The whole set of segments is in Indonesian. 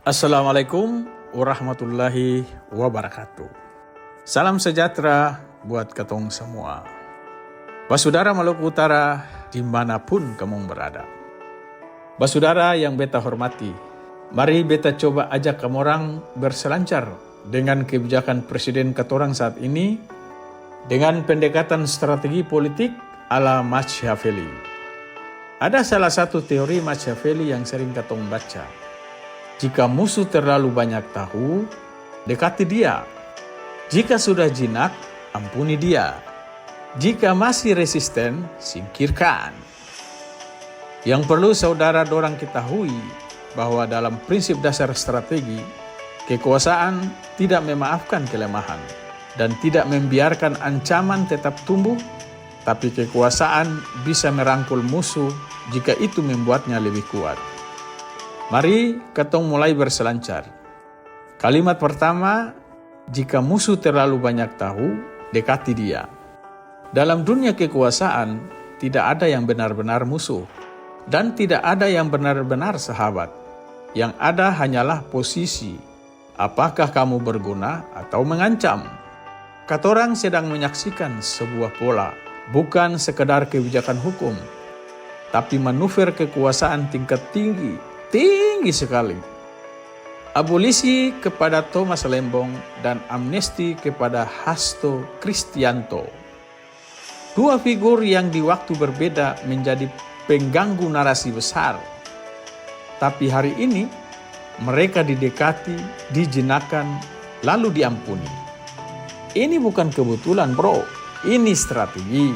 Assalamualaikum warahmatullahi wabarakatuh. Salam sejahtera buat ketong semua. Basudara Maluku Utara dimanapun kamu berada. Basudara yang beta hormati, mari beta coba ajak kamu orang berselancar dengan kebijakan Presiden katorang saat ini dengan pendekatan strategi politik ala Machiavelli. Ada salah satu teori Machiavelli yang sering katong baca. Jika musuh terlalu banyak tahu, dekati dia. Jika sudah jinak, ampuni dia. Jika masih resisten, singkirkan. Yang perlu saudara dorang ketahui bahwa dalam prinsip dasar strategi, kekuasaan tidak memaafkan kelemahan dan tidak membiarkan ancaman tetap tumbuh, tapi kekuasaan bisa merangkul musuh jika itu membuatnya lebih kuat. Mari ketong mulai berselancar. Kalimat pertama, jika musuh terlalu banyak tahu, dekati dia. Dalam dunia kekuasaan, tidak ada yang benar-benar musuh. Dan tidak ada yang benar-benar sahabat. Yang ada hanyalah posisi. Apakah kamu berguna atau mengancam? Katorang sedang menyaksikan sebuah pola, bukan sekedar kebijakan hukum, tapi manuver kekuasaan tingkat tinggi sekali. Abolisi kepada Thomas Lembong dan amnesti kepada Hasto Kristianto. Dua figur yang di waktu berbeda menjadi pengganggu narasi besar. Tapi hari ini mereka didekati, dijinakan, lalu diampuni. Ini bukan kebetulan bro, ini strategi.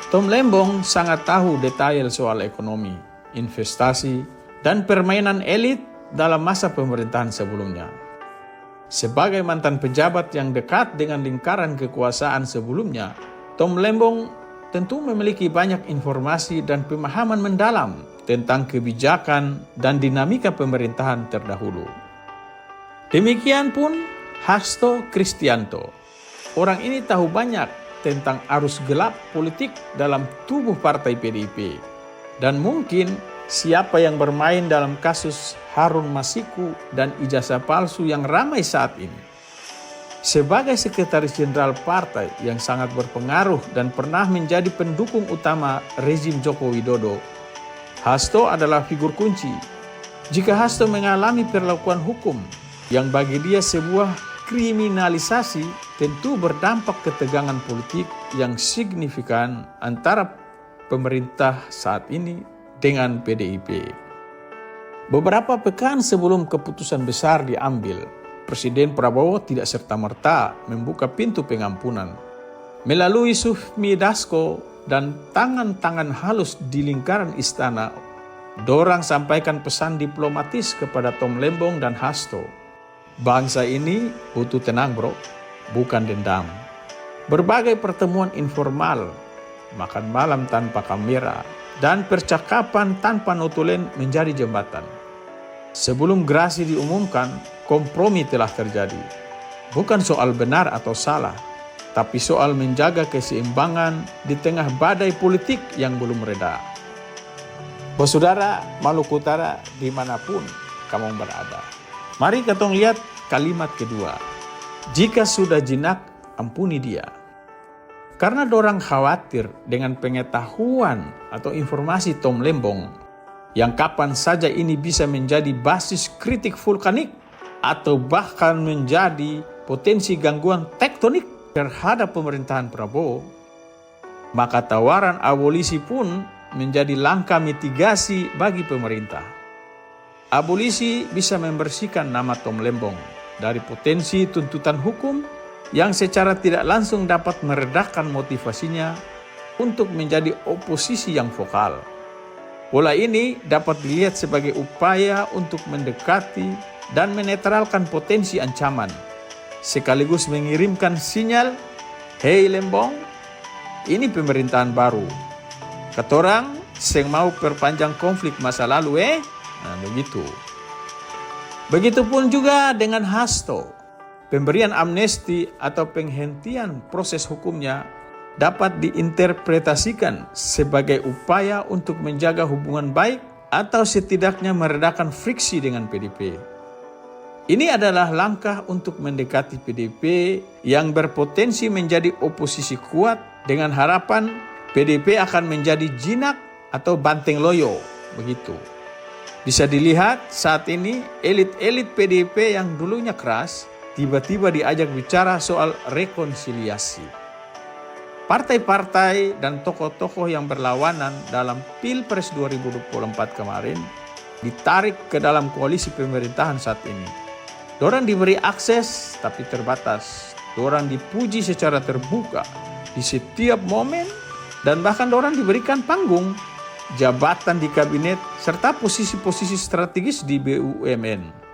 Tom Lembong sangat tahu detail soal ekonomi, investasi, dan permainan elit dalam masa pemerintahan sebelumnya. Sebagai mantan pejabat yang dekat dengan lingkaran kekuasaan sebelumnya, Tom Lembong tentu memiliki banyak informasi dan pemahaman mendalam tentang kebijakan dan dinamika pemerintahan terdahulu. Demikian pun Hasto Kristianto. Orang ini tahu banyak tentang arus gelap politik dalam tubuh partai PDIP. Dan mungkin siapa yang bermain dalam kasus Harun Masiku dan ijazah palsu yang ramai saat ini. Sebagai sekretaris jenderal partai yang sangat berpengaruh dan pernah menjadi pendukung utama rezim Joko Widodo, Hasto adalah figur kunci. Jika Hasto mengalami perlakuan hukum yang bagi dia sebuah kriminalisasi, tentu berdampak ketegangan politik yang signifikan antara pemerintah saat ini dengan PDIP. Beberapa pekan sebelum keputusan besar diambil, Presiden Prabowo tidak serta-merta membuka pintu pengampunan. Melalui Sufmi Dasko dan tangan-tangan halus di lingkaran istana, dorang sampaikan pesan diplomatis kepada Tom Lembong dan Hasto. Bangsa ini butuh tenang bro, bukan dendam. Berbagai pertemuan informal, makan malam tanpa kamera, dan percakapan tanpa notulen menjadi jembatan. Sebelum gerasi diumumkan, kompromi telah terjadi. Bukan soal benar atau salah, tapi soal menjaga keseimbangan di tengah badai politik yang belum reda. Saudara Maluku Utara dimanapun kamu berada. Mari kita lihat kalimat kedua. Jika sudah jinak, ampuni dia. Karena dorang khawatir dengan pengetahuan atau informasi Tom Lembong yang kapan saja ini bisa menjadi basis kritik vulkanik atau bahkan menjadi potensi gangguan tektonik terhadap pemerintahan Prabowo, maka tawaran abolisi pun menjadi langkah mitigasi bagi pemerintah. Abolisi bisa membersihkan nama Tom Lembong dari potensi tuntutan hukum yang secara tidak langsung dapat meredakan motivasinya untuk menjadi oposisi yang vokal. Pola ini dapat dilihat sebagai upaya untuk mendekati dan menetralkan potensi ancaman, sekaligus mengirimkan sinyal, "Hei Lembong, ini pemerintahan baru. Katorang seng mau perpanjang konflik masa lalu Nah begitu. Begitupun juga dengan Hasto. Pemberian amnesti atau penghentian proses hukumnya dapat diinterpretasikan sebagai upaya untuk menjaga hubungan baik atau setidaknya meredakan friksi dengan PDP. Ini adalah langkah untuk mendekati PDP yang berpotensi menjadi oposisi kuat dengan harapan PDP akan menjadi jinak atau banteng loyo, begitu. Bisa dilihat saat ini elit-elit PDP yang dulunya keras tiba-tiba diajak bicara soal rekonsiliasi. Partai-partai dan tokoh-tokoh yang berlawanan dalam Pilpres 2024 kemarin ditarik ke dalam koalisi pemerintahan saat ini. Dorang diberi akses tapi terbatas. Dorang dipuji secara terbuka di setiap momen dan bahkan dorang diberikan panggung, jabatan di kabinet, serta posisi-posisi strategis di BUMN.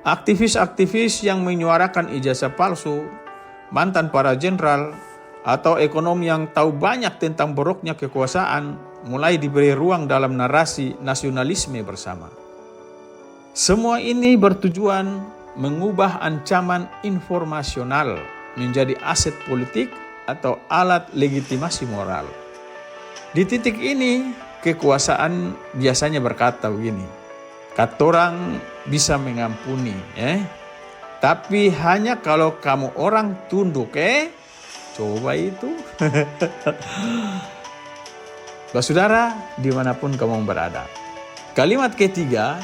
Aktivis-aktivis yang menyuarakan ijazah palsu, mantan para jenderal, atau ekonom yang tahu banyak tentang boroknya kekuasaan, mulai diberi ruang dalam narasi nasionalisme bersama. Semua ini bertujuan mengubah ancaman informasional menjadi aset politik atau alat legitimasi moral. Di titik ini, kekuasaan biasanya berkata begini, katorang bisa mengampuni, tapi hanya kalau kamu orang tunduk, coba itu. Saudara, dimanapun kamu berada. Kalimat ketiga,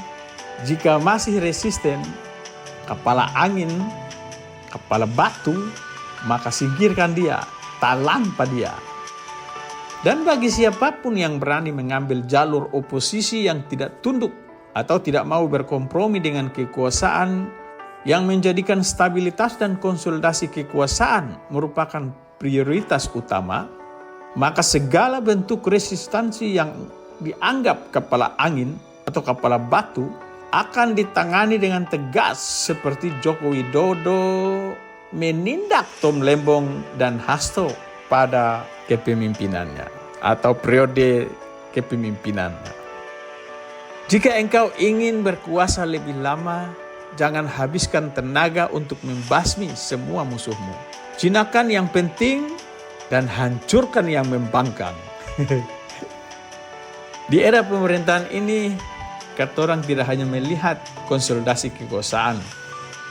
jika masih resisten, kepala angin, kepala batu, maka singkirkan dia, talampa dia. Dan bagi siapapun yang berani mengambil jalur oposisi yang tidak tunduk atau tidak mau berkompromi dengan kekuasaan yang menjadikan stabilitas dan konsolidasi kekuasaan merupakan prioritas utama, maka segala bentuk resistansi yang dianggap kepala angin atau kepala batu akan ditangani dengan tegas seperti Joko Widodo menindak Tom Lembong dan Hasto pada kepemimpinannya atau periode kepemimpinannya. Jika engkau ingin berkuasa lebih lama, jangan habiskan tenaga untuk membasmi semua musuhmu. Jinakan yang penting dan hancurkan yang membangkang. Di era pemerintahan ini, katorang tidak hanya melihat konsolidasi kekuasaan,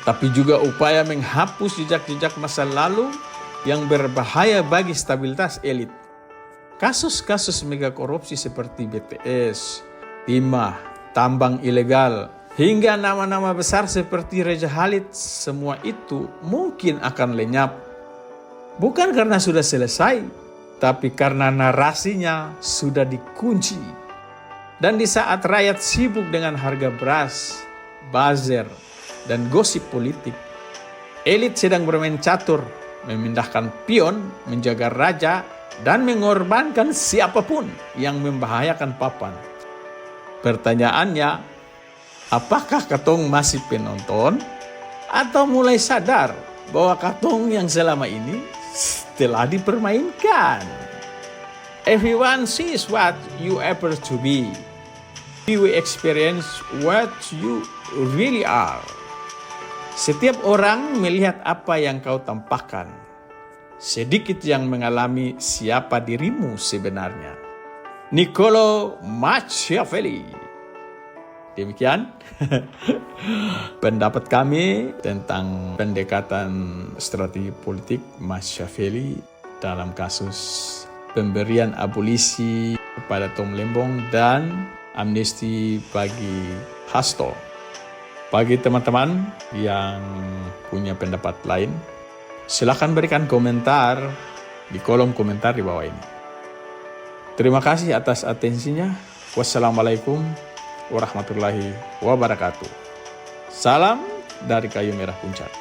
tapi juga upaya menghapus jejak-jejak masa lalu yang berbahaya bagi stabilitas elit. Kasus-kasus mega korupsi seperti BTS, timah, tambang ilegal, hingga nama-nama besar seperti Raja Khalid, semua itu mungkin akan lenyap. Bukan karena sudah selesai, tapi karena narasinya sudah dikunci. Dan di saat rakyat sibuk dengan harga beras, buzzer, dan gosip politik, elit sedang bermain catur, memindahkan pion, menjaga raja, dan mengorbankan siapapun yang membahayakan papan. Pertanyaannya, apakah katong masih penonton atau mulai sadar bahwa katong yang selama ini telah dipermainkan? Everyone sees what you appear to be. You experience what you really are. Setiap orang melihat apa yang kau tampakkan. Sedikit yang mengalami siapa dirimu sebenarnya. Niccolo Machiavelli. Demikian pendapat kami tentang pendekatan strategi politik Machiavelli dalam kasus pemberian abolisi kepada Tom Lembong dan amnesti bagi Hasto. Bagi teman-teman yang punya pendapat lain, silakan berikan komentar di kolom komentar di bawah ini. Terima kasih atas atensinya. Wassalamualaikum warahmatullahi wabarakatuh. Salam dari Kayu Merah Puncak.